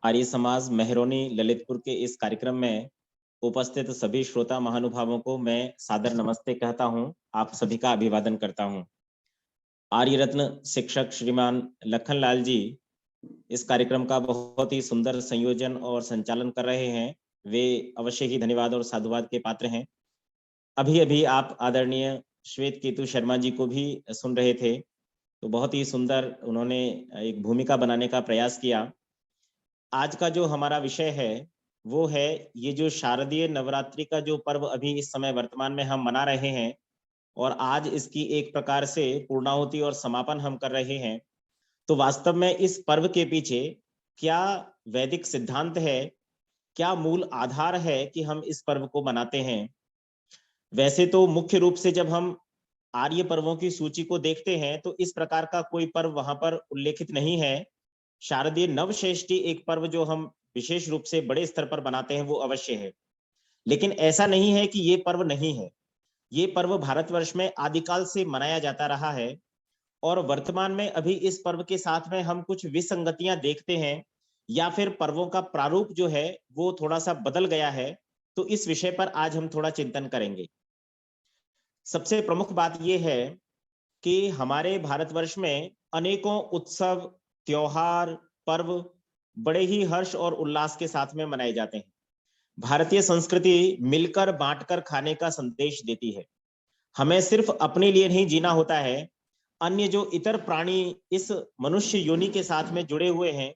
आर्य समाज मेहरौनी ललितपुर के इस कार्यक्रम में उपस्थित सभी श्रोता महानुभावों को मैं सादर नमस्ते कहता हूं। आप सभी का अभिवादन करता हूं। आर्य रत्न शिक्षक श्रीमान लखनलाल जी इस कार्यक्रम का बहुत ही सुंदर संयोजन और संचालन कर रहे हैं। वे अवश्य ही धन्यवाद और साधुवाद के पात्र हैं। अभी अभी आप आदरणीय श्वेत केतु शर्मा जी को भी सुन रहे थे, तो बहुत ही सुंदर उन्होंने एक भूमिका बनाने का प्रयास किया। आज का जो हमारा विषय है वो है ये जो शारदीय नवरात्रि का जो पर्व अभी इस समय वर्तमान में हम मना रहे हैं और आज इसकी एक प्रकार से पूर्णाहुति और समापन हम कर रहे हैं। तो वास्तव में इस पर्व के पीछे क्या वैदिक सिद्धांत है, क्या मूल आधार है कि हम इस पर्व को मनाते हैं। वैसे तो मुख्य रूप से जब हम आर्य पर्वों की सूची को देखते हैं तो इस प्रकार का कोई पर्व वहां पर उल्लेखित नहीं है। शारदीय नवषष्ठी एक पर्व जो हम विशेष रूप से बड़े स्तर पर बनाते हैं वो अवश्य है, लेकिन ऐसा नहीं है कि ये पर्व नहीं है। ये पर्व भारतवर्ष में आदिकाल से मनाया जाता रहा है और वर्तमान में अभी इस पर्व के साथ में हम कुछ विसंगतियां देखते हैं या फिर पर्वों का प्रारूप जो है वो थोड़ा सा बदल गया है। तो इस विषय पर आज हम थोड़ा चिंतन करेंगे। सबसे प्रमुख बात यह है कि हमारे भारतवर्ष में अनेकों उत्सव, त्योहार, पर्व बड़े ही हर्ष और उल्लास के साथ में मनाए जाते हैं। भारतीय संस्कृति मिलकर बांटकर खाने का संदेश देती है। हमें सिर्फ अपने लिए नहीं जीना होता है, अन्य जो इतर प्राणी इस मनुष्य योनि के साथ में जुड़े हुए हैं,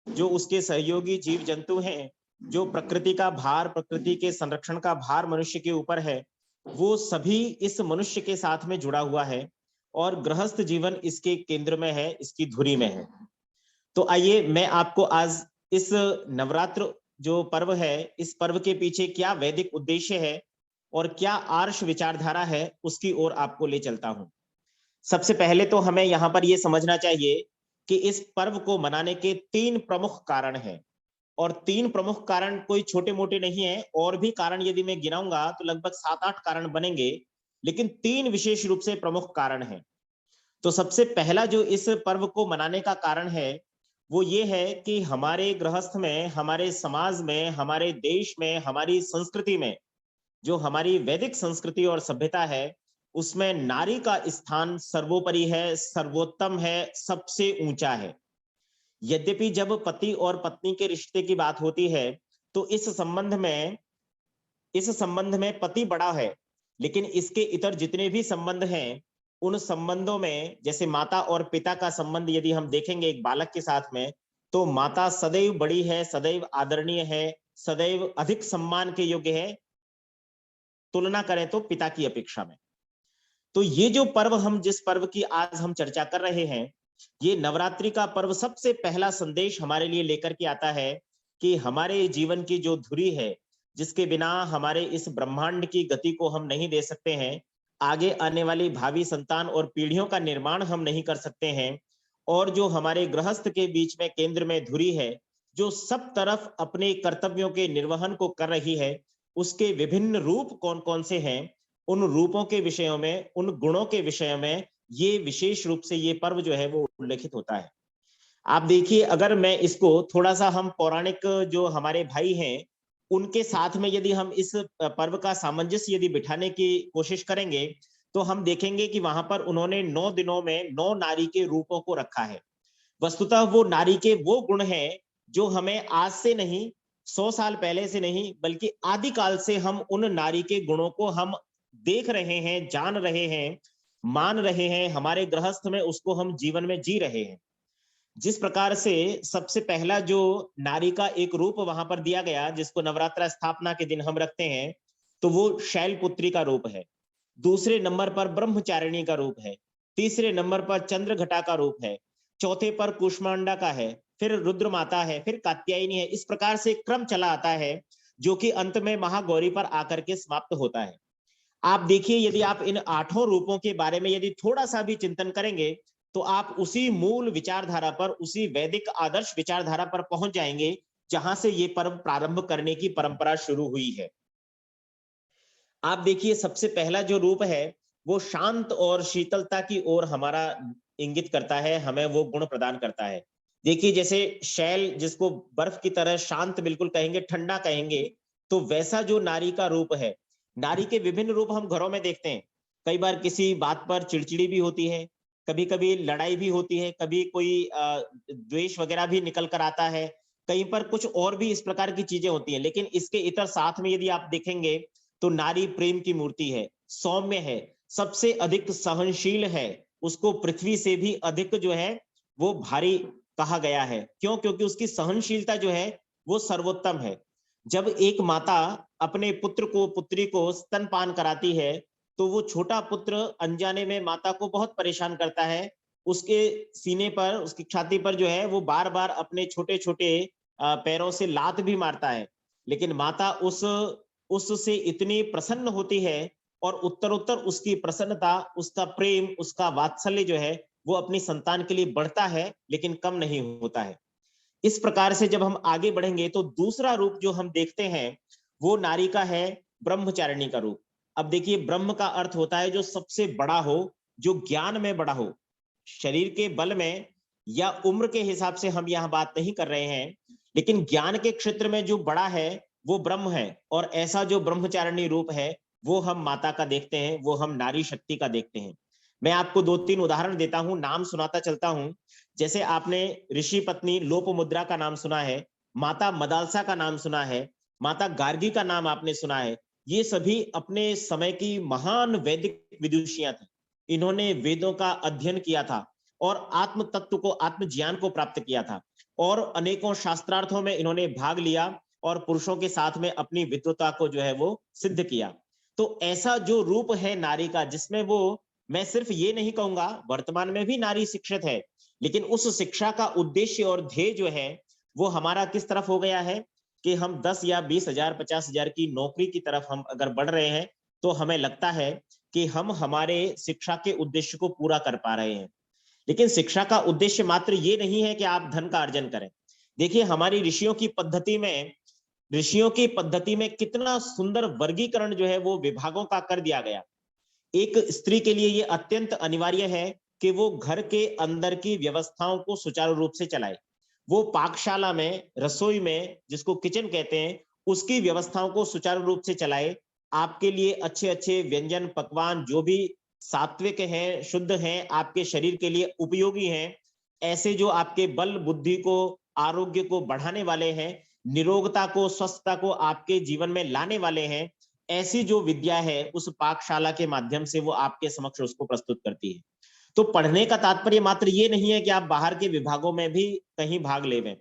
जो उसके सहयोगी जीव जंतु हैं, जो प्रकृति का भार, प्रकृति के संरक्षण का भार मनुष्य के ऊपर है, वो सभी इस मनुष्य के साथ में जुड़ा हुआ है और गृहस्थ जीवन इसके केंद्र में है, इसकी धुरी में है। तो आइए मैं आपको आज इस नवरात्र जो पर्व है, इस पर्व के पीछे क्या वैदिक उद्देश्य है और क्या आर्ष विचारधारा है उसकी ओर आपको ले चलता हूं। सबसे पहले तो हमें यहां पर यह समझना चाहिए कि इस पर्व को मनाने के तीन प्रमुख कारण हैं और तीन प्रमुख कारण कोई छोटे मोटे नहीं है। और भी कारण यदि मैं गिनाऊंगा तो लगभग 7-8 कारण बनेंगे, लेकिन तीन विशेष रूप से प्रमुख कारण हैं। तो सबसे पहला जो इस पर्व को मनाने का कारण है वो ये है कि हमारे गृहस्थ में, हमारे समाज में, हमारे देश में, हमारी संस्कृति में, जो हमारी वैदिक संस्कृति और सभ्यता है उसमें नारी का स्थान सर्वोपरि है, सर्वोत्तम है, सबसे ऊंचा है। यद्यपि जब पति और पत्नी के रिश्ते की बात होती है तो इस संबंध में पति बड़ा है, लेकिन इसके इतर जितने भी संबंध हैं उन संबंधों में, जैसे माता और पिता का संबंध यदि हम देखेंगे एक बालक के साथ में, तो माता सदैव बड़ी है, सदैव आदरणीय है, सदैव अधिक सम्मान के योग्य है, तुलना करें तो पिता की अपेक्षा में। तो ये जो पर्व, हम जिस पर्व की आज हम चर्चा कर रहे हैं, ये नवरात्रि का पर्व सबसे पहला संदेश हमारे लिए लेकर के आता है कि हमारे जीवन की जो धुरी है, जिसके बिना हमारे इस ब्रह्मांड की गति को हम नहीं दे सकते हैं, आगे आने वाली भावी संतान और पीढ़ियों का निर्माण हम नहीं कर सकते हैं, और जो हमारे गृहस्थ के बीच में केंद्र में धुरी है, जो सब तरफ अपने कर्तव्यों के निर्वहन को कर रही है, उसके विभिन्न रूप कौन कौन से हैं, उन रूपों के विषयों में, उन गुणों के विषय में ये विशेष रूप से ये पर्व जो है वो उल्लेखित होता है। आप देखिए, अगर मैं इसको थोड़ा सा, हम पौराणिक जो हमारे भाई हैं उनके साथ में यदि हम इस पर्व का सामंजस्य यदि बिठाने की कोशिश करेंगे तो हम देखेंगे कि वहां पर उन्होंने 9 दिनों में 9 नारी के रूपों को रखा है। वस्तुतः वो नारी के वो गुण हैं जो हमें आज से नहीं, 100 साल पहले से नहीं, बल्कि आदिकाल से हम उन नारी के गुणों को हम देख रहे हैं, जान रहे हैं, मान रहे हैं, हमारे गृहस्थ में उसको हम जीवन में जी रहे हैं। जिस प्रकार से सबसे पहला जो नारी का एक रूप वहां पर दिया गया, जिसको नवरात्रा स्थापना के दिन हम रखते हैं, तो वो शैलपुत्री का रूप है। दूसरे नंबर पर ब्रह्मचारिणी का रूप है। तीसरे नंबर पर चंद्रघटा का रूप है। चौथे पर कुष्मांडा का है, फिर रुद्र माता है, फिर कात्यायनी है। इस प्रकार से क्रम चला आता है जो कि अंत में महागौरी पर आकर के समाप्त होता है। आप देखिए, यदि आप इन 8 रूपों के बारे में यदि थोड़ा सा भी चिंतन करेंगे तो आप उसी मूल विचारधारा पर, उसी वैदिक आदर्श विचारधारा पर पहुंच जाएंगे जहां से ये पर्व प्रारंभ करने की परंपरा शुरू हुई है। आप देखिए, सबसे पहला जो रूप है वो शांत और शीतलता की ओर हमारा इंगित करता है, हमें वो गुण प्रदान करता है। देखिए जैसे शैल जिसको बर्फ की तरह शांत बिल्कुल कहेंगे, ठंडा कहेंगे, तो वैसा जो नारी का रूप है, नारी के विभिन्न रूप हम घरों में देखते हैं। कई बार किसी बात पर चिड़चिड़ी भी होती है, कभी-कभी लड़ाई भी होती है, कभी कोई द्वेष वगैरह भी निकल कर आता है, कहीं पर कुछ और भी इस प्रकार की चीजें होती हैं। लेकिन इसके इतर साथ में यदि आप देखेंगे तो नारी प्रेम की मूर्ति है, सौम्य है, सबसे अधिक सहनशील है, उसको पृथ्वी से भी अधिक जो है वो भारी कहा गया है। क्यों? क्योंकि उसकी सहनशीलता जो है वो सर्वोत्तम है। जब एक माता अपने पुत्र को, पुत्री को स्तनपान कराती है, तो वो छोटा पुत्र अनजाने में माता को बहुत परेशान करता है। उसके सीने पर, उसकी छाती पर जो है वो बार-बार अपने छोटे-छोटे पैरों से लात भी मारता है। लेकिन माता उससे इतनी प्रसन्न होती है और उत्तरोत्तर उसकी प्रसन्नता, उसका प्रेम, उसका वात्सल्य जो है वो अपनी संतान के लिए बढ़ता है, लेकिन कम नहीं होता है। इस प्रकार से जब हम आगे बढ़ेंगे तो दूसरा रूप जो हम देखते हैं वो नारी का है ब्रह्मचारिणी का रूप। अब देखिए ब्रह्म का अर्थ होता है जो सबसे बड़ा हो, जो ज्ञान में बड़ा हो। शरीर के बल में या उम्र के हिसाब से हम यहाँ बात नहीं कर रहे हैं, लेकिन ज्ञान के क्षेत्र में जो बड़ा है वो ब्रह्म है। और ऐसा जो ब्रह्मचारिणी रूप है वो हम माता का देखते हैं, वो हम नारी शक्ति का देखते हैं। मैं आपको 2-3 उदाहरण देता हूं, नाम सुनाता चलता हूं। जैसे आपने ऋषि पत्नी लोपमुद्रा का नाम सुना है, माता मदालसा का नाम सुना है, माता गार्गी का नाम आपने सुना है। ये सभी अपने समय की महान वैदिक विदुषियां थी। इन्होंने वेदों का अध्ययन किया था और आत्म तत्व को, आत्म ज्ञान को प्राप्त किया था और अनेकों शास्त्रार्थों में इन्होंने भाग लिया और पुरुषों के साथ में अपनी विद्वता को जो है वो सिद्ध किया। तो ऐसा जो रूप है नारी का, जिसमें वो, मैं सिर्फ ये नहीं कहूंगा, वर्तमान में भी नारी शिक्षित है, लेकिन उस शिक्षा का उद्देश्य और ध्येय जो है वो हमारा किस तरफ हो गया है कि हम 10 या 20,000 50,000 की नौकरी की तरफ हम अगर बढ़ रहे हैं तो हमें लगता है कि हम हमारे शिक्षा के उद्देश्य को पूरा कर पा रहे हैं। लेकिन शिक्षा का उद्देश्य मात्र ये नहीं है कि आप धन का अर्जन करें। देखिए हमारी ऋषियों की पद्धति में कितना सुंदर वर्गीकरण जो है वो विभागों का कर दिया गया। एक स्त्री के लिए ये अत्यंत अनिवार्य है कि वो घर के अंदर की व्यवस्थाओं को सुचारू रूप से चलाए। वो पाकशाला में, रसोई में, जिसको किचन कहते हैं, उसकी व्यवस्थाओं को सुचारू रूप से चलाए। आपके लिए अच्छे-अच्छे व्यंजन, पकवान जो भी सात्विक हैं, शुद्ध हैं, आपके शरीर के लिए उपयोगी हैं, ऐसे जो आपके बल बुद्धि को, आरोग्य को बढ़ाने वाले हैं, निरोगता को, स्वस्थता को आपके जीवन में लाने वाले हैं, ऐसी जो विद्या है उस पाकशाला के माध्यम से वो आपके समक्ष उसको प्रस्तुत करती है। तो पढ़ने का तात्पर्य मात्र ये नहीं है कि आप बाहर के विभागों में भी कहीं भाग लेवें।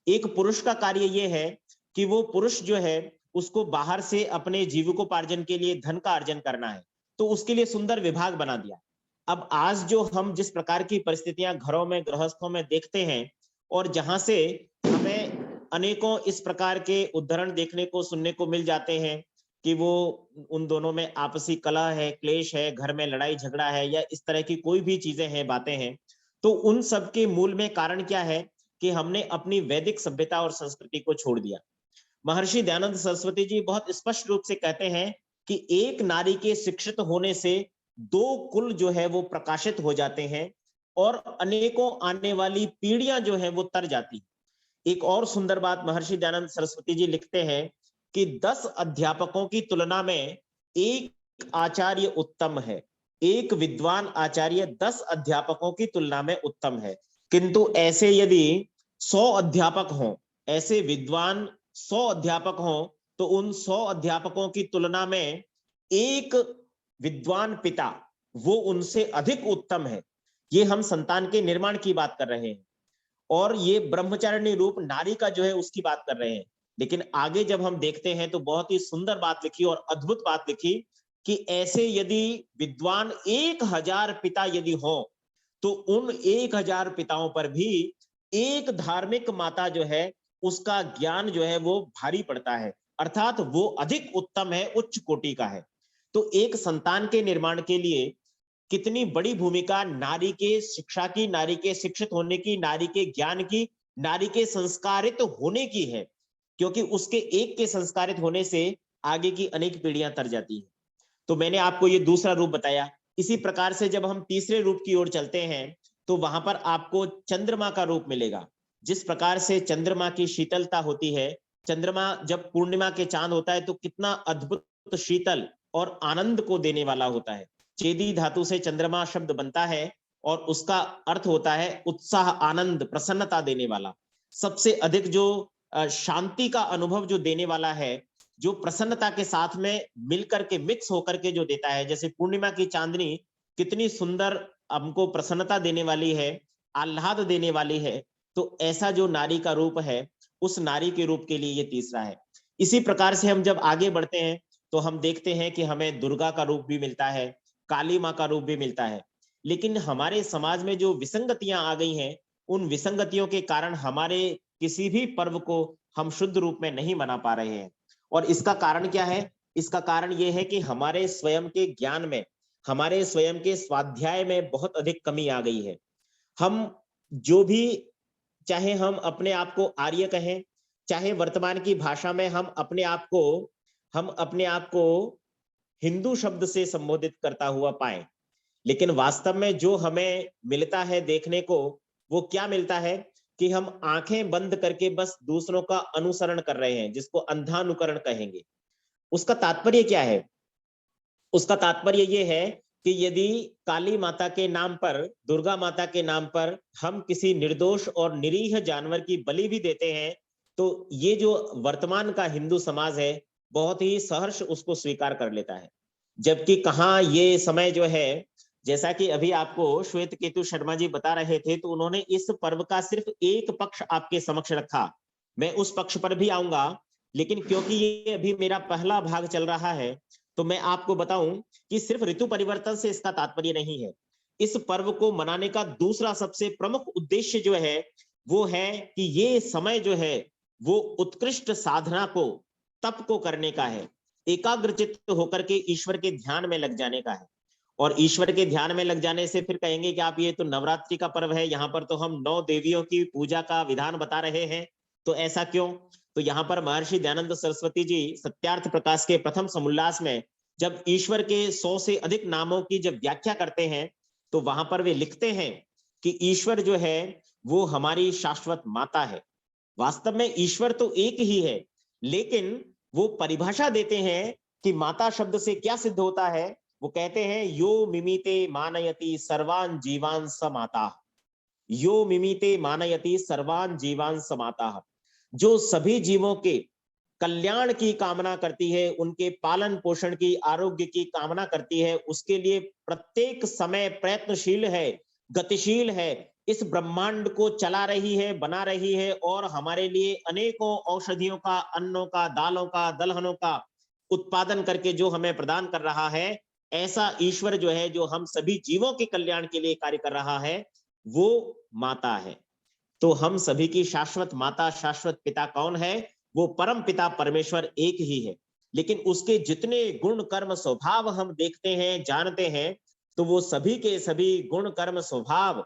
एक पुरुष का कार्य ये है कि वो पुरुष जो है उसको बाहर से अपने जीविकोपार्जन के लिए धन का अर्जन करना है, तो उसके लिए सुंदर विभाग बना दिया। अब आज जो हम जिस प्रकार की परिस्थितियां घरों में, गृहस्थों में देखते हैं और जहां से हमें अनेकों इस प्रकार के उदाहरण देखने को, सुनने को मिल जाते हैं कि वो उन दोनों में आपसी कलह है, क्लेश है, घर में लड़ाई झगड़ा है या इस तरह की कोई भी चीजें हैं, बातें हैं, तो उन सब के मूल में कारण क्या है कि हमने अपनी वैदिक सभ्यता और संस्कृति को छोड़ दिया। महर्षि दयानंद सरस्वती जी बहुत स्पष्ट रूप से कहते हैं कि एक नारी के शिक्षित होने से 2 कुल जो है वो प्रकाशित हो जाते हैं और अनेकों आने वाली पीढ़ियां जो है वो तर जाती हैं। एक और सुंदर बात महर्षि दयानंद सरस्वती जी लिखते हैं कि 10 अध्यापकों की तुलना में एक आचार्य उत्तम है। एक विद्वान आचार्य 10 अध्यापकों की तुलना में उत्तम है। किंतु ऐसे यदि 100 अध्यापक हों, ऐसे विद्वान 100 अध्यापक हों, तो उन 100 अध्यापकों की तुलना में एक विद्वान पिता वो उनसे अधिक उत्तम है। ये हम संतान के निर्माण की बात कर रहे हैं और ये ब्रह्मचारिणी रूप नारी का जो है उसकी बात कर रहे हैं। लेकिन आगे जब हम देखते हैं तो बहुत ही सुंदर बात लिखी और अद्भुत बात लिखी कि ऐसे यदि विद्वान 1000 पिता यदि हो, तो उन 1000 पिताओं पर भी एक धार्मिक माता जो है उसका ज्ञान जो है वो भारी पड़ता है, अर्थात वो अधिक उत्तम है, उच्च कोटि का है। तो एक संतान के निर्माण के लिए कितनी बड़ी भूमिका नारी के शिक्षा की, नारी के शिक्षित होने की, नारी के ज्ञान की, नारी के संस्कारित होने की है, क्योंकि उसके एक के संस्कारित होने से आगे की अनेक पीढ़ियां तर जाती हैं। तो मैंने आपको ये दूसरा रूप बताया। इसी प्रकार से जब हम तीसरे रूप की ओर चलते हैं तो वहां पर आपको चंद्रमा का रूप मिलेगा। जिस प्रकार से चंद्रमा की शीतलता होती है, चंद्रमा जब पूर्णिमा के चांद होता है तो कितना अद्भुत शीतल और आनंद को देने वाला होता है। चेदी धातु से चंद्रमा शब्द बनता है और उसका अर्थ होता है उत्साह, आनंद, प्रसन्नता देने वाला। सबसे अधिक जो शांति का अनुभव जो देने वाला है, जो प्रसन्नता के साथ में मिलकर के मिक्स होकर के जो देता है, जैसे पूर्णिमा की चांदनी कितनी सुंदर हमको प्रसन्नता देने वाली है, आह्लाद देने वाली है, तो ऐसा जो नारी का रूप है, उस नारी के रूप के लिए ये तीसरा है। इसी प्रकार से हम जब आगे बढ़ते हैं तो हम देखते हैं कि हमें दुर्गा का रूप भी मिलता है, काली माँ का रूप भी मिलता है। लेकिन हमारे समाज में जो विसंगतियां आ गई हैं, उन विसंगतियों के कारण हमारे किसी भी पर्व को हम शुद्ध रूप में नहीं मना पा रहे हैं। और इसका कारण क्या है? इसका कारण ये है कि हमारे स्वयं के ज्ञान में, हमारे स्वयं के स्वाध्याय में बहुत अधिक कमी आ गई है। हम जो भी, चाहे हम अपने आप को आर्य कहें, चाहे वर्तमान की भाषा में हम अपने आप को हिंदू शब्द से संबोधित करता हुआ पाएं, लेकिन वास्तव में जो हमें मिलता है देखने को, वो क्या मिलता है कि हम आंखें बंद करके बस दूसरों का अनुसरण कर रहे हैं, जिसको अंधानुकरण कहेंगे। उसका तात्पर्य क्या है? उसका तात्पर्य ये है कि यदि काली माता के नाम पर, दुर्गा माता के नाम पर हम किसी निर्दोष और निरीह जानवर की बलि भी देते हैं, तो ये जो वर्तमान का हिंदू समाज है, बहुत ही सहर्ष उसको स्वीकार कर लेता है। जबकि कहाँ ये समय जो है, जैसा कि अभी आपको श्वेत केतु शर्मा जी बता रहे थे, तो उन्होंने इस पर्व का सिर्फ एक पक्ष आपके समक्ष रखा। मैं उस पक्ष पर भी आऊंगा, लेकिन क्योंकि ये अभी मेरा पहला भाग चल रहा है, तो मैं आपको बताऊं कि सिर्फ ऋतु परिवर्तन से इसका तात्पर्य नहीं है। इस पर्व को मनाने का दूसरा सबसे प्रमुख उद्देश्य जो है, वो है कि ये समय जो है, वो उत्कृष्ट साधना को, तप को करने का है, एकाग्रचित्त होकर के ईश्वर के ध्यान में लग जाने का है। और ईश्वर के ध्यान में लग जाने से फिर कहेंगे कि आप ये तो नवरात्रि का पर्व है, यहाँ पर तो हम 9 देवियों की पूजा का विधान बता रहे हैं, तो ऐसा क्यों? तो यहाँ पर महर्षि दयानंद सरस्वती जी सत्यार्थ प्रकाश के प्रथम समुल्लास में जब ईश्वर के 100 से अधिक नामों की जब व्याख्या करते हैं, तो वहां पर वे लिखते हैं कि ईश्वर जो है वो हमारी शाश्वत माता है। वास्तव में ईश्वर तो एक ही है, लेकिन वो परिभाषा देते हैं कि माता शब्द से क्या सिद्ध होता है। वो कहते हैं यो मिमीते मानयति सर्वान जीवान स माता, यो मिमीते मानयति सर्वान जीवान स माता। जो सभी जीवों के कल्याण की कामना करती है, उनके पालन पोषण की, आरोग्य की कामना करती है, उसके लिए प्रत्येक समय प्रयत्नशील है, गतिशील है, इस ब्रह्मांड को चला रही है, बना रही है, और हमारे लिए अनेकों औषधियों का, अन्नों का, दालों का, दलहनों का उत्पादन करके जो हमें प्रदान कर रहा है, ऐसा ईश्वर जो है, जो हम सभी जीवों के कल्याण के लिए कार्य कर रहा है, वो माता है। तो हम सभी की शाश्वत माता, शाश्वत पिता कौन है? वो परम पिता परमेश्वर एक ही है। लेकिन उसके जितने गुण कर्म स्वभाव हम देखते हैं, जानते हैं, तो वो सभी के सभी गुण कर्म स्वभाव,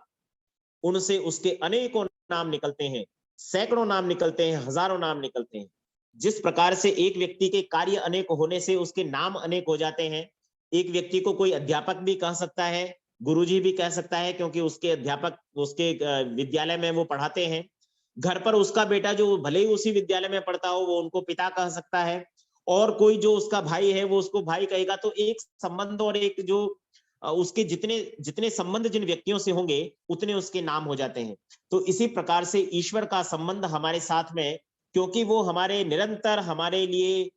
उनसे उसके अनेकों नाम निकलते हैं, सैकड़ों नाम निकलते हैं, हजारों नाम निकलते हैं। जिस प्रकार से एक व्यक्ति के कार्य अनेक होने से उसके नाम अनेक हो जाते हैं। एक व्यक्ति को कोई अध्यापक भी कह सकता है, गुरुजी भी कह सकता है, क्योंकि उसके अध्यापक उसके विद्यालय में वो पढ़ाते हैं। घर पर उसका बेटा जो भले ही उसी विद्यालय में पढ़ता हो, वो उनको पिता कह सकता है, और कोई जो उसका भाई है वो उसको भाई कहेगा। तो एक संबंध और एक जो उसके जितने जितने संबंध जिन व्यक्तियों से होंगे, उतने उसके नाम हो जाते हैं। तो इसी प्रकार से ईश्वर का संबंध हमारे साथ में, क्योंकि वो हमारे निरंतर हमारे लिए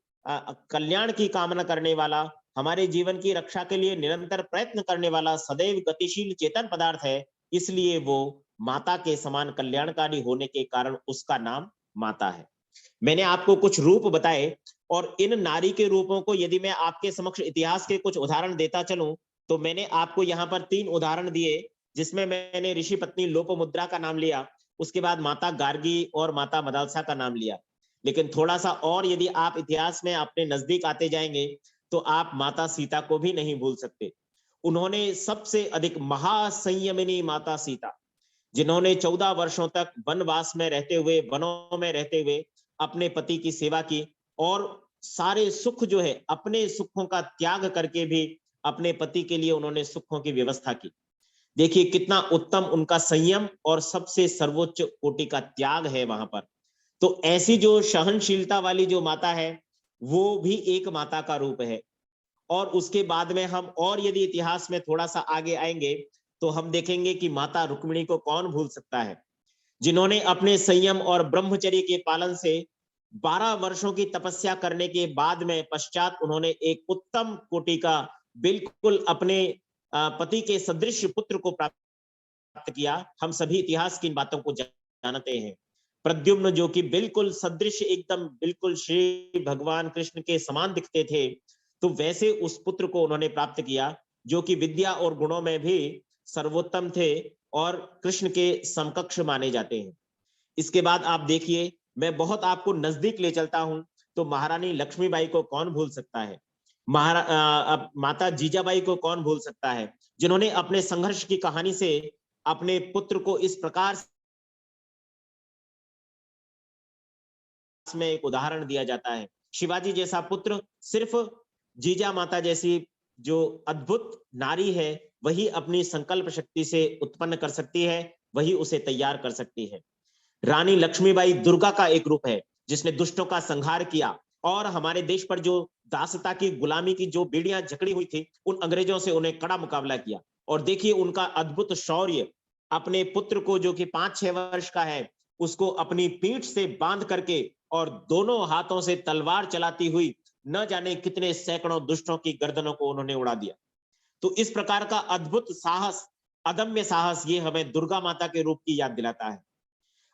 कल्याण की कामना करने वाला, हमारे जीवन की रक्षा के लिए निरंतर प्रयत्न करने वाला सदैव गतिशील चेतन पदार्थ है, इसलिए वो माता के समान कल्याणकारी होने के कारण उसका नाम माता है। मैंने आपको कुछ रूप बताए, और इन नारी के रूपों को यदि मैं आपके समक्ष इतिहास के कुछ उदाहरण देता चलूं, तो मैंने आपको यहाँ पर 3 उदाहरण दिए, जिसमें मैंने ऋषि पत्नी लोपमुद्रा का नाम लिया, उसके बाद माता गार्गी और माता मदालसा का नाम लिया। लेकिन थोड़ा सा और यदि आप इतिहास में अपने नजदीक आते जाएंगे, तो आप माता सीता को भी नहीं भूल सकते। उन्होंने सबसे अधिक महासंयमिनी माता सीता, जिन्होंने 14 वर्षों तक वनवास में रहते हुए, वनों में रहते हुए अपने पति की सेवा की, और सारे सुख जो है, अपने सुखों का त्याग करके भी अपने पति के लिए उन्होंने सुखों की व्यवस्था की। देखिए कितना उत्तम उनका संयम और सबसे सर्वोच्च कोटि का त्याग है वहां पर। तो ऐसी जो सहनशीलता वाली जो माता है, वो भी एक माता का रूप है। और उसके बाद में हम और यदि इतिहास में थोड़ा सा आगे आएंगे तो हम देखेंगे कि माता रुक्मिणी को कौन भूल सकता है, जिन्होंने अपने संयम और ब्रह्मचर्य के पालन से 12 वर्षों की तपस्या करने के बाद में पश्चात उन्होंने एक उत्तम कोटि का, बिल्कुल अपने पति के सदृश पुत्र को प्राप्त किया। हम सभी इतिहास की इन बातों को जानते हैं। प्रद्युम्न जो कि बिल्कुल सदृश, एकदम बिल्कुल श्री भगवान कृष्ण के समान दिखते थे, तो वैसे उस पुत्र को उन्होंने प्राप्त किया जो कि विद्या और गुणों में भी सर्वोत्तम थे और कृष्ण के समकक्ष माने जाते हैं। इसके बाद आप देखिए, मैं बहुत आपको नजदीक ले चलता हूं, तो महारानी लक्ष्मीबाई को कौन भूल सकता है, माता जीजाबाई को कौन भूल सकता है, जिन्होंने अपने संघर्ष की कहानी से अपने पुत्र को इस प्रकार में एक उदाहरण दिया जाता है। शिवाजी जैसा पुत्र सिर्फ जीजा माता जैसी जो अद्भुत नारी है, वही अपनी संकल्प शक्ति से उत्पन्न कर सकती है, वही उसे तैयार कर सकती है। रानी लक्ष्मीबाई दुर्गा का एक रूप है, जिसने दुष्टों का संहार किया और हमारे देश पर जो दासता की गुलामी की जो बेड़ियां जकड़ी हुई थी, उन अंग्रेजों से उन्हें कड़ा मुकाबला किया। और देखिए उनका अद्भुत शौर्य, अपने पुत्र को जो कि 5-6 वर्ष का है, उसको अपनी पीठ से बांध करके और दोनों हाथों से तलवार चलाती हुई न जाने कितने सैकड़ों दुष्टों की गर्दनों को उन्होंने उड़ा दिया। तो इस प्रकार का अद्भुत साहस, अदम्य साहस, ये हमें दुर्गा माता के रूप की याद दिलाता है।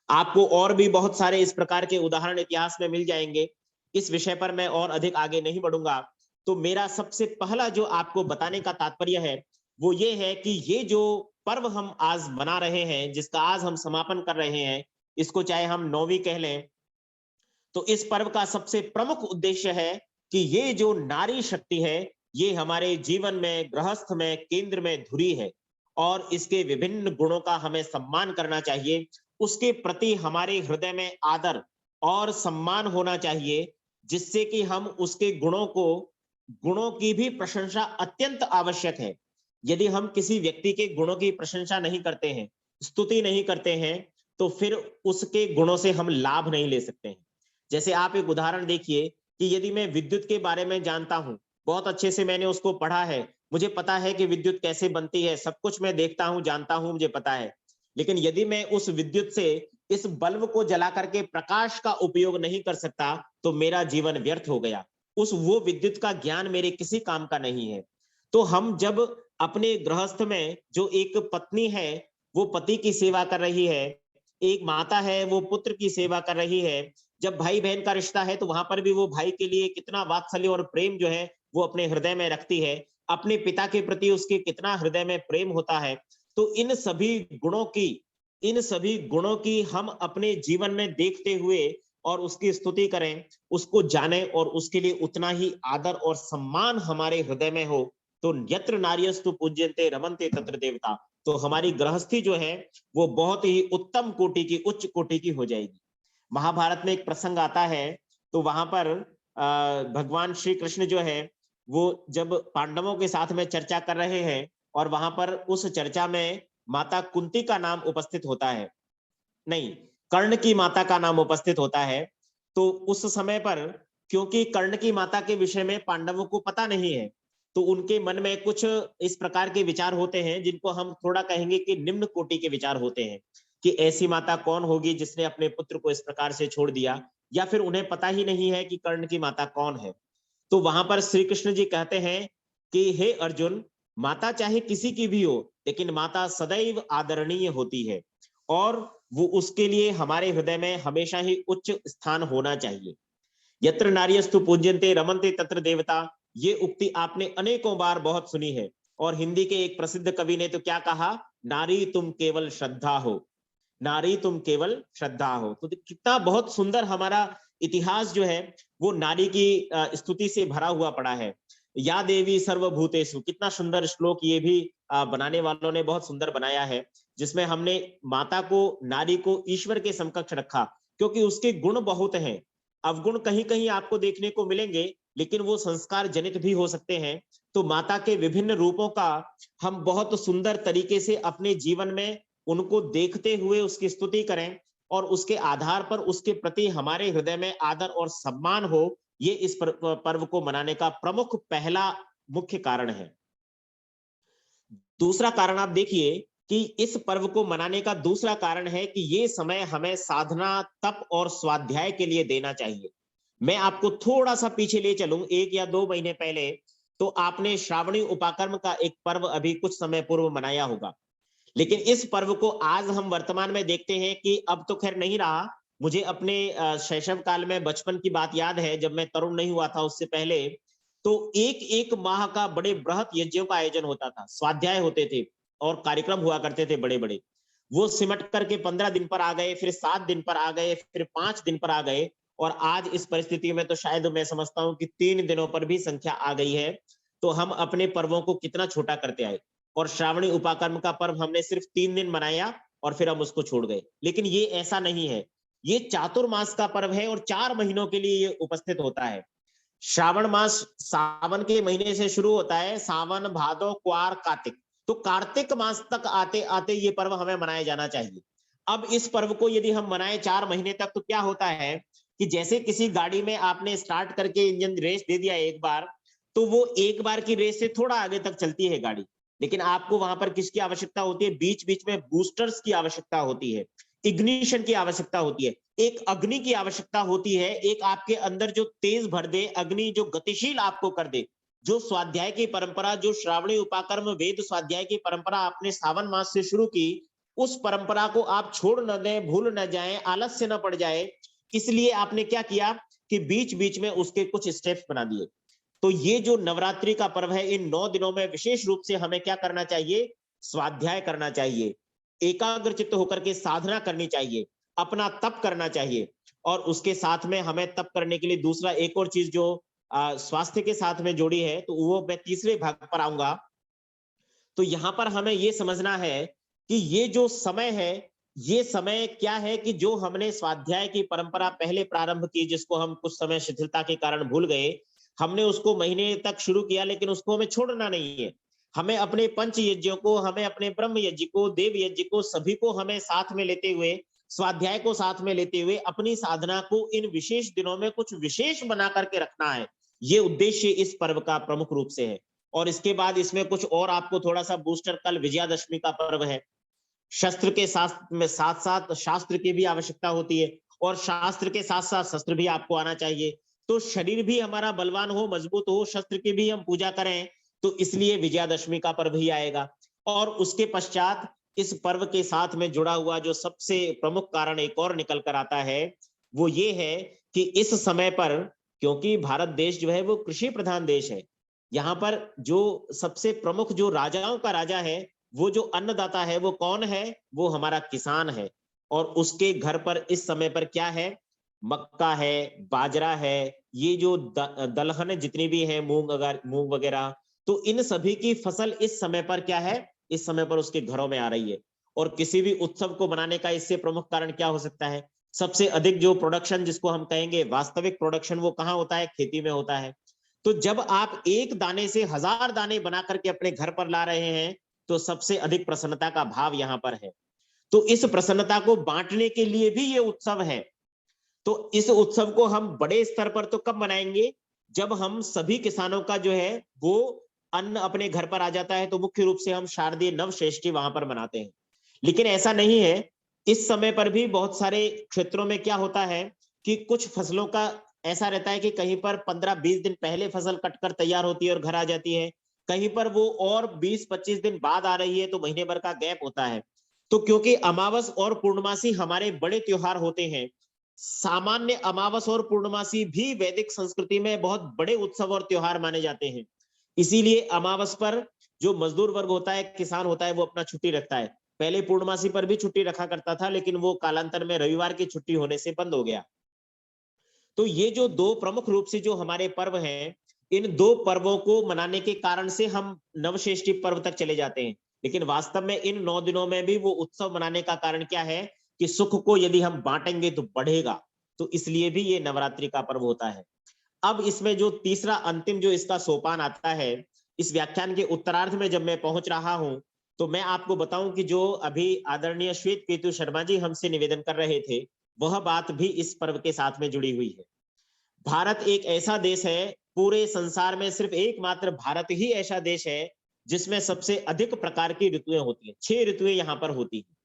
आपको और भी बहुत सारे इस प्रकार के उदाहरण इतिहास में मिल जाएंगे। इस विषय पर मैं और अधिक आगे नहीं बढ़ूंगा। तो मेरा सबसे पहला जो आपको बताने का तात्पर्य है वो ये है कि ये जो पर्व हम आज मना रहे हैं, जिसका आज हम समापन कर रहे हैं, इसको चाहे हम नौवीं कह लें, तो इस पर्व का सबसे प्रमुख उद्देश्य है कि ये जो नारी शक्ति है, ये हमारे जीवन में, गृहस्थ में, केंद्र में धुरी है और इसके विभिन्न गुणों का हमें सम्मान करना चाहिए। उसके प्रति हमारे हृदय में आदर और सम्मान होना चाहिए, जिससे कि हम उसके गुणों की भी प्रशंसा अत्यंत आवश्यक है। यदि हम किसी व्यक्ति के गुणों की प्रशंसा नहीं करते हैं, स्तुति नहीं करते हैं, तो फिर उसके गुणों से हम लाभ नहीं ले सकते हैं। जैसे आप एक उदाहरण देखिए कि यदि मैं विद्युत के बारे में जानता हूं, बहुत अच्छे से मैंने उसको पढ़ा है, मुझे पता है कि विद्युत कैसे बनती है, सब कुछ मैं देखता हूं, जानता हूं, मुझे पता है। लेकिन यदि मैं उस विद्युत से इस बल्ब को जला करके प्रकाश का उपयोग नहीं कर सकता, तो मेरा जीवन व्यर्थ हो गया। वो विद्युत का ज्ञान मेरे किसी काम का नहीं है। तो हम जब अपने गृहस्थ में जो एक पत्नी है, वो पति की सेवा कर रही है, एक माता है वो पुत्र की सेवा कर रही है, जब भाई बहन का रिश्ता है तो वहां पर भी वो भाई के लिए कितना वात्सल्य और प्रेम जो है वो अपने हृदय में रखती है, अपने पिता के प्रति उसके कितना हृदय में प्रेम होता है। तो इन सभी गुणों की हम अपने जीवन में देखते हुए और उसकी स्तुति करें, उसको जाने और उसके लिए उतना ही आदर और सम्मान हमारे हृदय में हो, तो यत्र नार्यस्तु पूज्यन्ते रमन्ते तत्र देवता, तो हमारी गृहस्थी जो है वो बहुत ही उत्तम कोटि की, उच्च कोटि की हो जाएगी। महाभारत में एक प्रसंग आता है, तो वहां पर भगवान श्री कृष्ण जो है वो जब पांडवों के साथ में चर्चा कर रहे हैं और वहां पर उस चर्चा में माता कुंती का नाम उपस्थित होता है, नहीं, कर्ण की माता का नाम उपस्थित होता है। तो उस समय पर क्योंकि कर्ण की माता के विषय में पांडवों को पता नहीं है, तो उनके मन में कुछ इस प्रकार के विचार होते हैं जिनको हम थोड़ा कहेंगे कि निम्न कोटि के विचार होते हैं, कि ऐसी माता कौन होगी जिसने अपने पुत्र को इस प्रकार से छोड़ दिया, या फिर उन्हें पता ही नहीं है कि कर्ण की माता कौन है। तो वहां पर श्री कृष्ण जी कहते हैं कि हे अर्जुन, माता चाहे किसी की भी हो, लेकिन माता सदैव आदरणीय होती है और वो उसके लिए हमारे हृदय में हमेशा ही उच्च स्थान होना चाहिए। यत्र नार्यस्तु पूज्यन्ते रमन्ते तत्र देवता, ये उक्ति आपने अनेकों बार बहुत सुनी है। और हिंदी के एक प्रसिद्ध कवि ने तो क्या कहा, नारी तुम केवल श्रद्धा हो, नारी तुम केवल श्रद्धा हो। तो कितना बहुत सुंदर हमारा इतिहास जो है वो नारी की स्तुति से भरा हुआ पड़ा है। या देवी सर्वभूतेषु, कितना सुंदर श्लोक ये भी बनाने वालों ने बहुत सुंदर बनाया है, जिसमें हमने माता को, नारी को ईश्वर के समकक्ष रखा, क्योंकि उसके गुण बहुत हैं। अवगुण कहीं कहीं आपको देखने को मिलेंगे, लेकिन वो संस्कार जनित भी हो सकते हैं। तो माता के विभिन्न रूपों का हम बहुत सुंदर तरीके से अपने जीवन में उनको देखते हुए उसकी स्तुति करें और उसके आधार पर उसके प्रति हमारे हृदय में आदर और सम्मान हो, ये इस पर्व को मनाने का प्रमुख पहला मुख्य कारण है। दूसरा कारण आप देखिए कि इस पर्व को मनाने का दूसरा कारण है कि ये समय हमें साधना, तप और स्वाध्याय के लिए देना चाहिए। मैं आपको थोड़ा सा पीछे ले चलूं, 1 या 2 महीने पहले, तो आपने श्रावणी उपाकर्म का एक पर्व अभी कुछ समय पूर्व मनाया होगा। लेकिन इस पर्व को आज हम वर्तमान में देखते हैं कि अब तो खैर नहीं रहा। मुझे अपने शैशव काल में बचपन की बात याद है, जब मैं तरुण नहीं हुआ था उससे पहले, तो एक एक माह का बड़े बृहत यज्ञों का आयोजन होता था, स्वाध्याय होते थे और कार्यक्रम हुआ करते थे बड़े बड़े। वो सिमट करके 15 दिन पर आ गए, फिर 7 दिन पर आ गए, फिर 5 दिन पर आ गए, और आज इस परिस्थिति में तो शायद मैं समझता हूं कि 3 दिनों पर भी संख्या आ गई है। तो हम अपने पर्वों को कितना छोटा करते आए, और श्रावणी उपाकर्म का पर्व हमने सिर्फ 3 दिन मनाया और फिर हम उसको छोड़ गए। लेकिन ये ऐसा नहीं है, ये चातुर्मास का पर्व है और 4 महीनों के लिए ये उपस्थित होता है। श्रावण मास सावन के महीने से शुरू होता है, सावन, भादो, क्वार, कार्तिक। तो कार्तिक मास तक आते आते ये पर्व हमें मनाया जाना चाहिए। अब इस पर्व को यदि हम मनाए 4 महीने तक, तो क्या होता है कि जैसे किसी गाड़ी में आपने स्टार्ट करके इंजन रेस दे दिया एक बार, तो वो एक बार की रेस से थोड़ा आगे तक चलती है गाड़ी। लेकिन आपको वहां पर किसकी आवश्यकता होती है? बीच बीच में बूस्टर्स की आवश्यकता होती है, इग्निशन की आवश्यकता होती है, एक अग्नि की आवश्यकता होती है, एक आपके अंदर जो तेज भर दे अग्नि, जो गतिशील आपको कर दे। जो स्वाध्याय की परंपरा, जो श्रावणी उपाकर्म वेद स्वाध्याय की परंपरा आपने सावन मास से शुरू की, उस परंपरा को आप छोड़ न दें, भूल न जाएं, आलस्य न पड़ जाए, इसलिए आपने क्या किया कि बीच बीच में उसके कुछ स्टेप्स बना दिए। तो ये जो नवरात्रि का पर्व है, इन 9 दिनों में विशेष रूप से हमें क्या करना चाहिए? स्वाध्याय करना चाहिए, एकाग्रचित्त होकर के साधना करनी चाहिए, अपना तप करना चाहिए। और उसके साथ में हमें तप करने के लिए दूसरा एक और चीज जो स्वास्थ्य के साथ में जोड़ी है, तो वो मैं तीसरे भाग पर आऊंगा। तो यहां पर हमें ये समझना है कि ये जो समय है, ये समय क्या है कि जो हमने स्वाध्याय की परंपरा पहले प्रारंभ की, जिसको हम कुछ समय शिथिलता के कारण भूल गए, हमने उसको महीने तक शुरू किया, लेकिन उसको हमें छोड़ना नहीं है। हमें अपने पंच यज्ञों को, हमें अपने ब्रह्म यज्ञ को, देव यज्ञ को, सभी को हमें साथ में लेते हुए, स्वाध्याय को साथ में लेते हुए अपनी साधना को इन विशेष दिनों में कुछ विशेष बना करके रखना है। ये उद्देश्य इस पर्व का प्रमुख रूप से है। और इसके बाद इसमें कुछ और आपको थोड़ा सा बूस्टर, कल विजयादशमी का पर्व है। शस्त्र के साथ में साथ साथ शास्त्र की भी आवश्यकता होती है, और शास्त्र के साथ साथ शस्त्र भी आपको आना चाहिए। तो शरीर भी हमारा बलवान हो, मजबूत हो, शस्त्र की भी हम पूजा करें, तो इसलिए विजयादशमी का पर्व ही आएगा। और उसके पश्चात इस पर्व के साथ में जुड़ा हुआ जो सबसे प्रमुख कारण एक और निकल कर आता है, वो ये है कि इस समय पर, क्योंकि भारत देश जो है वो कृषि प्रधान देश है, यहाँ पर जो सबसे प्रमुख जो राजाओं का राजा है, वो जो अन्नदाता है, वो कौन है? वो हमारा किसान है। और उसके घर पर इस समय पर क्या है? मक्का है, बाजरा है, ये जो दलहन जितनी भी है, मूंग वगैरह, तो इन सभी की फसल इस समय पर क्या है? इस समय पर उसके घरों में आ रही है। और किसी भी उत्सव को मनाने का इससे प्रमुख कारण क्या हो सकता है? सबसे अधिक जो प्रोडक्शन, जिसको हम कहेंगे वास्तविक प्रोडक्शन, वो कहाँ होता है? खेती में होता है। तो जब आप एक दाने से 1000 दाने बना करके अपने घर पर ला रहे हैं, तो सबसे अधिक प्रसन्नता का भाव यहां पर है। तो इस प्रसन्नता को बांटने के लिए भी ये उत्सव है। तो इस उत्सव को हम बड़े स्तर पर तो कब मनाएंगे? जब हम सभी किसानों का जो है वो अन्न अपने घर पर आ जाता है, तो मुख्य रूप से हम शारदीय नवश्रेष्ठी वहां पर मनाते हैं। लेकिन ऐसा नहीं है, इस समय पर भी बहुत सारे क्षेत्रों में क्या होता है कि कुछ फसलों का ऐसा रहता है कि कहीं पर 15-20 दिन पहले फसल कटकर तैयार होती है और घर आ जाती है, कहीं पर वो और 20-25 दिन बाद आ रही है, तो महीने भर का गैप होता है। तो क्योंकि अमावस और पूर्णमासी हमारे बड़े त्योहार होते हैं, सामान्य अमावस और पूर्णमासी भी वैदिक संस्कृति में बहुत बड़े उत्सव और त्योहार माने जाते हैं। इसीलिए अमावस पर जो मजदूर वर्ग होता है, किसान होता है, वो अपना छुट्टी रखता है। पहले पूर्णमासी पर भी छुट्टी रखा करता था, लेकिन वो कालांतर में रविवार की छुट्टी होने से बंद हो गया। तो ये जो दो प्रमुख रूप से जो हमारे पर्व हैं, इन दो पर्वों को मनाने के कारण से हम नवश्रेष्ठी पर्व तक चले जाते हैं। लेकिन वास्तव में इन 9 दिनों में भी वो उत्सव मनाने का कारण क्या है कि सुख को यदि हम बांटेंगे तो बढ़ेगा। तो इसलिए भी ये नवरात्रि का पर्व होता है। अब इसमें जो तीसरा अंतिम जो इसका सोपान आता है, इस व्याख्यान के उत्तरार्ध में जब मैं पहुंच रहा हूं, तो मैं आपको बताऊं कि जो अभी आदरणीय श्वेत केतु शर्मा जी हमसे निवेदन कर रहे थे, वह बात भी इस पर्व के साथ में जुड़ी हुई है। भारत एक ऐसा देश है, पूरे संसार में सिर्फ एकमात्र भारत ही ऐसा देश है जिसमें सबसे अधिक प्रकार की ऋतुएं होती हैं। 6 ऋतुएं यहाँ पर होती हैं,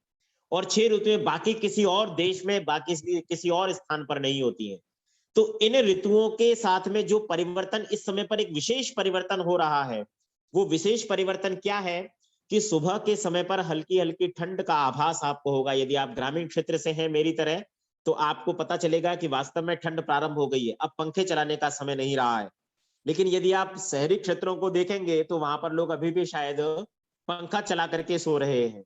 और 6 ऋतुएं बाकी किसी और देश में, बाकी किसी और स्थान पर नहीं होती हैं। तो इन ऋतुओं के साथ में जो परिवर्तन इस समय पर एक विशेष परिवर्तन हो रहा है, वो विशेष परिवर्तन क्या है कि सुबह के समय पर हल्की हल्की ठंड का आभास आपको होगा। यदि आप ग्रामीण क्षेत्र से हैं मेरी तरह, तो आपको पता चलेगा कि वास्तव में ठंड प्रारंभ हो गई है, अब पंखे चलाने का समय नहीं रहा है। लेकिन यदि आप शहरी क्षेत्रों को देखेंगे तो वहां पर लोग अभी भी शायद पंखा चला करके सो रहे हैं।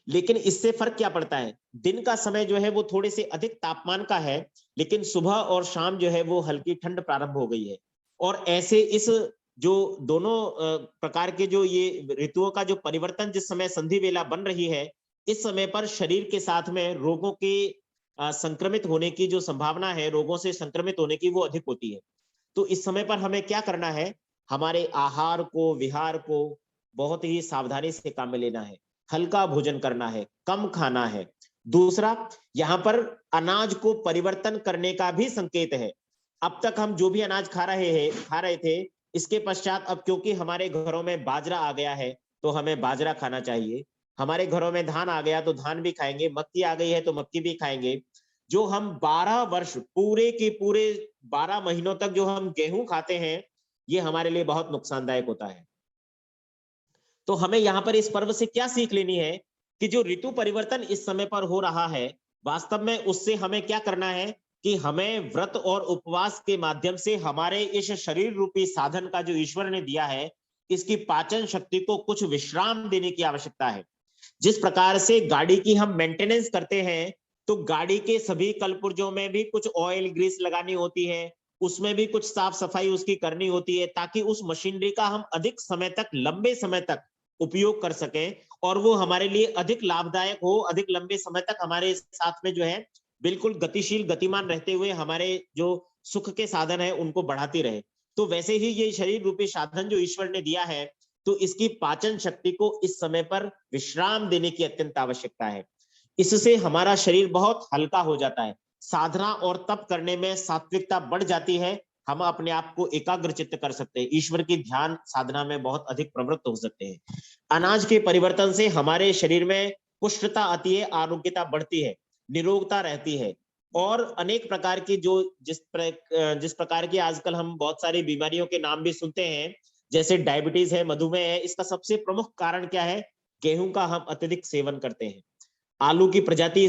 लेकिन इससे फर्क क्या पड़ता है, दिन का समय जो है वो थोड़े से अधिक तापमान का है, लेकिन सुबह और शाम जो है वो हल्की ठंड प्रारंभ हो गई है। और ऐसे इस जो दोनों प्रकार के जो ये ऋतुओं का जो परिवर्तन जिस समय संधि वेला बन रही है, इस समय पर शरीर के साथ में रोगों के संक्रमित होने की जो संभावना है, रोगों से संक्रमित होने की, वो अधिक होती है। तो इस समय पर हमें क्या करना है, हमारे आहार को, विहार को बहुत ही सावधानी से काम में लेना है। हल्का भोजन करना है, कम खाना है। दूसरा, यहाँ पर अनाज को परिवर्तन करने का भी संकेत है। अब तक हम जो भी अनाज खा रहे थे, इसके पश्चात अब क्योंकि हमारे घरों में बाजरा आ गया है, तो हमें बाजरा खाना चाहिए। हमारे घरों में धान आ गया तो धान भी खाएंगे, मक्की आ गई है तो मक्की भी खाएंगे। जो हम 12 वर्ष पूरे के पूरे 12 महीनों तक जो हम गेहूं खाते हैं, ये हमारे लिए बहुत नुकसानदायक होता है। तो हमें यहाँ पर इस पर्व से क्या सीख लेनी है कि जो ऋतु परिवर्तन इस समय पर हो रहा है, वास्तव में उससे हमें क्या करना है कि हमें व्रत और उपवास के माध्यम से हमारे इस शरीर रूपी साधन का जो ईश्वर ने दिया है, इसकी पाचन शक्ति को कुछ विश्राम देने की आवश्यकता है। जिस प्रकार से गाड़ी की हम मेंटेनेंस करते हैं, तो गाड़ी के सभी कलपुर्जों में भी कुछ ऑयल ग्रीस लगानी होती है, उसमें भी कुछ साफ सफाई उसकी करनी होती है, ताकि उस मशीनरी का हम अधिक समय तक, लंबे समय तक उपयोग कर सकें और वो हमारे लिए अधिक लाभदायक हो, अधिक लंबे समय तक हमारे साथ में जो है बिल्कुल गतिशील, गतिमान रहते हुए हमारे जो सुख के साधन है उनको बढ़ाती रहे। तो वैसे ही ये शरीर रूपी साधन जो ईश्वर ने दिया है, तो इसकी पाचन शक्ति को इस समय पर विश्राम देने की अत्यंत आवश्यकता है। इससे हमारा शरीर बहुत हल्का हो जाता है, साधना और तप करने में सात्विकता बढ़ जाती है, हम अपने आप को एकाग्र चित्त कर सकते हैं, ईश्वर की ध्यान साधना में बहुत अधिक प्रवृत्त हो सकते हैं। अनाज के परिवर्तन से हमारे शरीर में पुष्टता आती है, आरोग्यता बढ़ती है, निरोगता रहती है, और अनेक प्रकार की जो जिस प्रकार की आजकल हम बहुत सारी बीमारियों के नाम भी सुनते हैं, जैसे डायबिटीज है, मधुमेह है, इसका सबसे प्रमुख कारण क्या है, गेहूं का हम अत्यधिक सेवन करते हैं। आलू की प्रजाति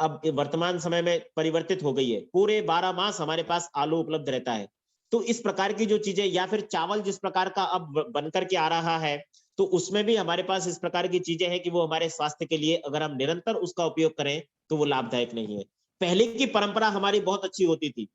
अब वर्तमान समय में परिवर्तित हो गई है, पूरे 12 मास हमारे पास आलू उपलब्ध रहता है। तो इस प्रकार की जो चीजें, या फिर चावल जिस प्रकार का अब बनकर के आ रहा है, तो उसमें भी हमारे पास इस प्रकार की चीजें हैं कि वो हमारे स्वास्थ्य के लिए, अगर हम निरंतर उसका उपयोग करें तो वो लाभदायक नहीं है। पहले की परंपरा हमारी बहुत अच्छी होती थी,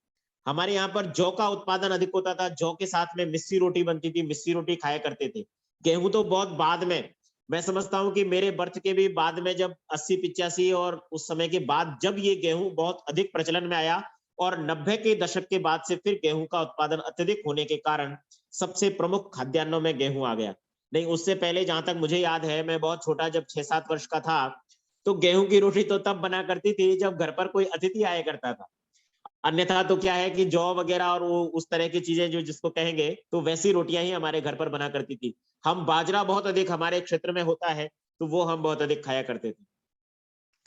हमारे यहाँ पर जौ का उत्पादन अधिक होता था, जौ के साथ में मिस्सी रोटी बनती थी, मिस्सी रोटी खाया करते थे। गेहूं तो बहुत बाद में, मैं समझता हूं कि मेरे बर्थ के भी बाद में, जब 80-85 और उस समय के बाद जब ये गेहूं बहुत अधिक प्रचलन में आया, और 90 के दशक के बाद से फिर गेहूं का उत्पादन अत्यधिक होने के कारण सबसे प्रमुख खाद्यान्नों में गेहूं आ गया। नहीं, उससे पहले जहां तक मुझे याद है, मैं बहुत छोटा जब 6-7 वर्ष का था, तो गेहूं की रोटी तो तब बना करती थी जब घर पर कोई अतिथि आया करता था। अन्यथा तो क्या है कि जौ वगैरह और वो उस तरह की चीजें जो जिसको कहेंगे, तो वैसी रोटियां ही हमारे घर पर बना करती थी। हम बाजरा बहुत अधिक हमारे क्षेत्र में होता है, तो वो हम बहुत अधिक खाया करते थे।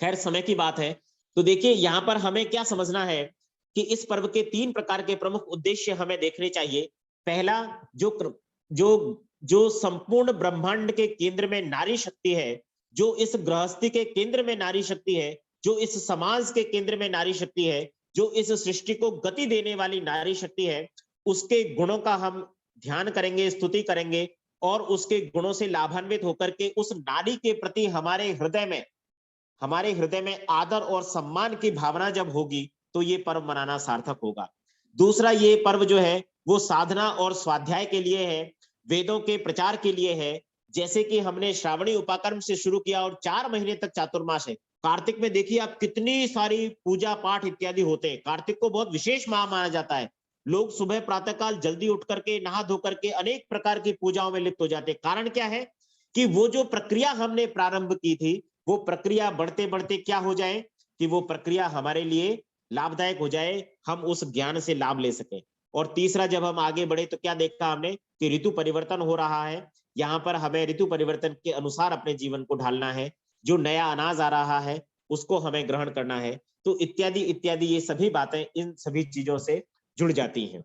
खैर, समय की बात है। तो देखिए, यहाँ पर हमें क्या समझना है कि इस पर्व के 3 प्रकार के प्रमुख उद्देश्य हमें देखने चाहिए। पहला, जो जो जो संपूर्ण ब्रह्मांड के केंद्र में नारी शक्ति है, जो इस गृहस्थी के केंद्र में नारी शक्ति है, जो इस समाज के केंद्र में नारी शक्ति है, जो इस सृष्टि को गति देने वाली नारी शक्ति है, उसके गुणों का हम ध्यान करेंगे, स्तुति करेंगे, और उसके गुणों से लाभान्वित होकर के उस नारी के प्रति हमारे हृदय में आदर और सम्मान की भावना जब होगी, तो ये पर्व मनाना सार्थक होगा। दूसरा, ये पर्व जो है वो साधना और स्वाध्याय के लिए है, वेदों के प्रचार के लिए है। जैसे कि हमने श्रावणी उपाकर्म से शुरू किया और 4 महीने तक चातुर्मास है। कार्तिक में देखिए आप, कितनी सारी पूजा पाठ इत्यादि होते हैं। कार्तिक को बहुत विशेष माह माना जाता है, लोग सुबह प्रातःकाल जल्दी उठ करके नहा धो करके अनेक प्रकार की पूजाओं में लिप्त हो जाते हैं। कारण क्या है कि वो जो प्रक्रिया हमने प्रारंभ की थी, वो प्रक्रिया बढ़ते बढ़ते क्या हो जाए कि वो प्रक्रिया हमारे लिए लाभदायक हो जाए, हम उस ज्ञान से लाभ ले सकें। और तीसरा, जब हम आगे बढ़े तो क्या देखा हमने कि ऋतु परिवर्तन हो रहा है। यहाँ पर हमें ऋतु परिवर्तन के अनुसार अपने जीवन को ढालना है। जो नया अनाज आ रहा है उसको हमें ग्रहण करना है। तो इत्यादि इत्यादि ये सभी बातें इन सभी चीजों से जुड़ जाती हैं।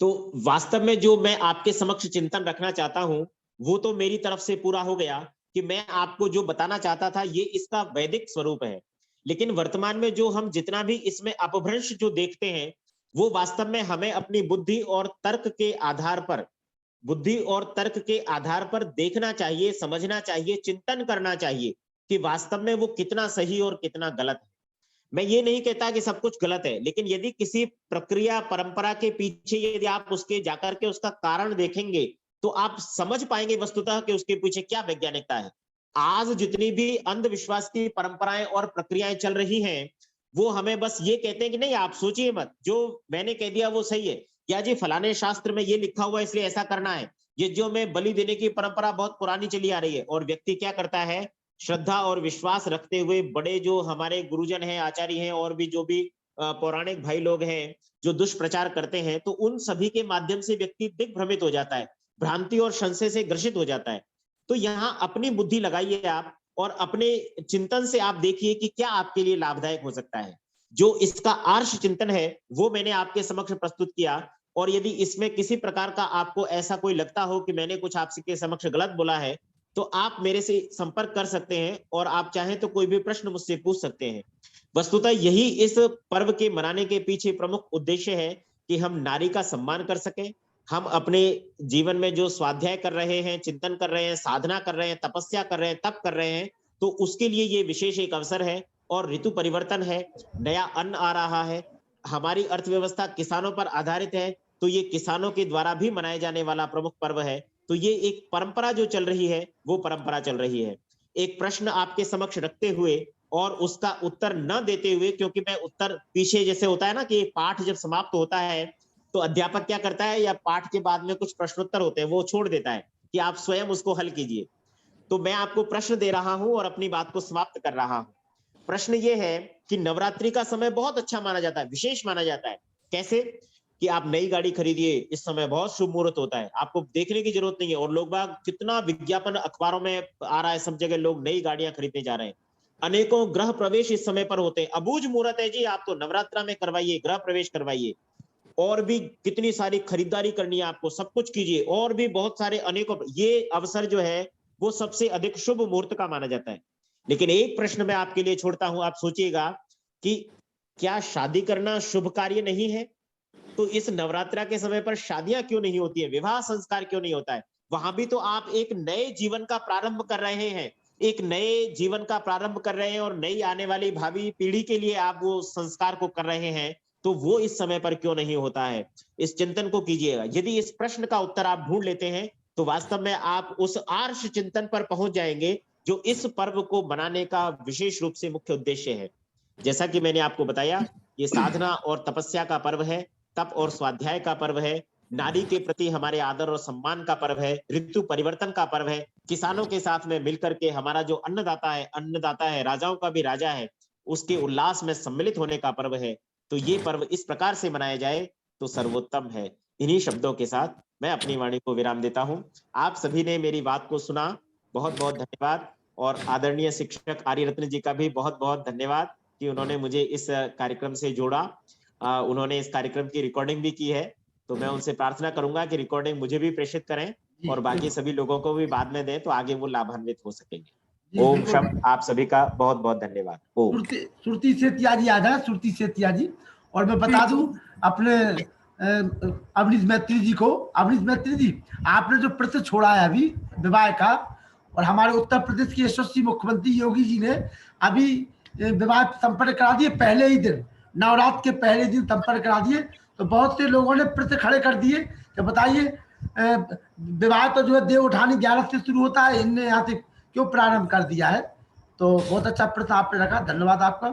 तो वास्तव में जो मैं आपके समक्ष चिंतन रखना चाहता हूं, वो तो मेरी तरफ से पूरा हो गया कि मैं आपको जो बताना चाहता था ये इसका वैदिक स्वरूप है। लेकिन वर्तमान में जो हम जितना भी इसमें अपभ्रंश जो देखते हैं, वो वास्तव में हमें अपनी बुद्धि और तर्क के आधार पर देखना चाहिए, समझना चाहिए, चिंतन करना चाहिए कि वास्तव में वो कितना सही और कितना गलत है। मैं ये नहीं कहता कि सब कुछ गलत है, लेकिन यदि किसी प्रक्रिया परंपरा के पीछे यदि आप उसके जाकर के उसका कारण देखेंगे, तो आप समझ पाएंगे वस्तुतः कि उसके पीछे क्या वैज्ञानिकता है। आज जितनी भी अंधविश्वास की परंपराएं और प्रक्रियाएं चल रही हैं, वो हमें बस ये कहते हैं कि नहीं आप सोचिए मत, जो मैंने कह दिया वो सही है, या जी फलाने शास्त्र में ये लिखा हुआ है इसलिए ऐसा करना है। ये जो मैं बलि देने की परंपरा बहुत पुरानी चली आ रही है, और व्यक्ति क्या करता है, श्रद्धा और विश्वास रखते हुए बड़े जो हमारे गुरुजन हैं, आचार्य हैं, और भी जो भी पौराणिक भाई लोग हैं जो दुष्प्रचार करते हैं, तो उन सभी के माध्यम से व्यक्ति दिग्भ्रमित हो जाता है, भ्रांति और संशय से ग्रसित हो जाता है। तो यहाँ अपनी बुद्धि लगाइए आप, और अपने चिंतन से आप देखिए कि क्या आपके लिए लाभदायक हो सकता है। जो इसका आर्ष चिंतन है वो मैंने आपके समक्ष प्रस्तुत किया, और यदि इसमें किसी प्रकार का आपको ऐसा कोई लगता हो कि मैंने कुछ आपके समक्ष गलत बोला है, तो आप मेरे से संपर्क कर सकते हैं, और आप चाहें तो कोई भी प्रश्न मुझसे पूछ सकते हैं। वस्तुतः यही इस पर्व के मनाने के पीछे प्रमुख उद्देश्य है कि हम नारी का सम्मान कर सकें। हम अपने जीवन में जो स्वाध्याय कर रहे हैं, चिंतन कर रहे हैं, साधना कर रहे हैं, तपस्या कर रहे हैं, तप कर रहे हैं, तो उसके लिए ये विशेष एक अवसर है। और ऋतु परिवर्तन है, नया अन्न आ रहा है, हमारी अर्थव्यवस्था किसानों पर आधारित है, तो ये किसानों के द्वारा भी मनाए जाने वाला प्रमुख पर्व है। तो ये एक परंपरा जो चल रही है वो परंपरा चल रही है। एक प्रश्न आपके समक्ष रखते हुए और उसका उत्तर न देते हुए, क्योंकि मैं उत्तर पीछे जैसे होता है ना कि पाठ जब समाप्त होता है तो अध्यापक क्या करता है, या पाठ के बाद में कुछ प्रश्नोत्तर होते हैं वो छोड़ देता है कि आप स्वयं उसको हल कीजिए। तो मैं आपको प्रश्न दे रहा हूं और अपनी बात को समाप्त कर रहा हूं। प्रश्न ये है कि नवरात्रि का समय बहुत अच्छा माना जाता है, विशेष माना जाता है। कैसे? कि आप नई गाड़ी खरीदिए, इस समय बहुत शुभ मुहूर्त होता है, आपको देखने की जरूरत नहीं है। और लोग बाग कितना विज्ञापन अखबारों में आ रहा है, सब जगह लोग नई गाड़ियां खरीदने जा रहे हैं। अनेकों गृह प्रवेश इस समय पर होते हैं, अबूझ मुहूर्त है जी, आप तो नवरात्रा में करवाइए, गृह प्रवेश करवाइए। और भी कितनी सारी खरीदारी करनी है आपको, सब कुछ कीजिए, और भी बहुत सारे अनेकों, ये अवसर जो है वो सबसे अधिक शुभ मुहूर्त का माना जाता है। लेकिन एक प्रश्न मैं आपके लिए छोड़ता हूं, आप सोचिएगा कि क्या शादी करना शुभ कार्य नहीं है? तो इस नवरात्रा के समय पर शादियां क्यों नहीं होती है, विवाह संस्कार क्यों नहीं होता है? वहां भी तो आप एक नए जीवन का प्रारंभ कर रहे हैं, एक नए जीवन का प्रारंभ कर रहे हैं, और नई आने वाली भावी पीढ़ी के लिए आप वो संस्कार को कर रहे हैं। तो वो इस समय पर क्यों नहीं होता है? इस चिंतन को कीजिएगा। यदि इस प्रश्न का उत्तर आप ढूंढ लेते हैं तो वास्तव में आप उस आर्ष चिंतन पर पहुंच जाएंगे जो इस पर्व को बनाने का विशेष रूप से मुख्य उद्देश्य है। जैसा कि मैंने आपको बताया, ये साधना और तपस्या का पर्व है, तप और स्वाध्याय का पर्व है, नारी के प्रति हमारे आदर और सम्मान का पर्व है, ऋतु परिवर्तन का पर्व है, किसानों के साथ में मिलकर के हमारा जो अन्नदाता है, राजाओं का भी राजा है, उसके उल्लास में सम्मिलित होने का पर्व है। तो ये पर्व इस प्रकार से मनाया जाए तो सर्वोत्तम है। इन्हीं शब्दों के साथ मैं अपनी वाणी को विराम देता हूं। आप सभी ने मेरी बात को सुना, बहुत बहुत धन्यवाद। और आदरणीय शिक्षक आर्यरत्न जी का भी बहुत बहुत धन्यवाद कि उन्होंने मुझे इस कार्यक्रम से जोड़ा। उन्होंने इस कार्यक्रम की रिकॉर्डिंग भी की है, तो मैं उनसे प्रार्थना करूंगा कि रिकॉर्डिंग मुझे भी प्रेषित करें और बाकी सभी लोगों को भी बाद में दें, तो आगे वो लाभान्वित हो सकेंगे। ओम शब्द आप सभी का बहुत बहुत धन्यवाद। ओम। सुरती सेतिया जी याद है, सुरती सेतिया जी। और मैं बता दूं अपने अवनीश मैत्री जी को, अवनीश मैत्री जी आपने जो प्रश्न छोड़ा है अभी विवाह का, और हमारे उत्तर प्रदेश के यशस्वी मुख्यमंत्री योगी जी ने अभी विवाह संपन्न करा दिए, पहले ही दिन, नवरात्र के पहले दिन संपन्न करा दिए। तो बहुत से लोगों ने प्रश्न खड़े कर दिए कि बताइए विवाह तो जो है देव उठानी 11 से शुरू होता है, इनने यहाँ से क्यों प्रारंभ कर दिया है? तो बहुत अच्छा प्रश्न आपने रखा, धन्यवाद आपका।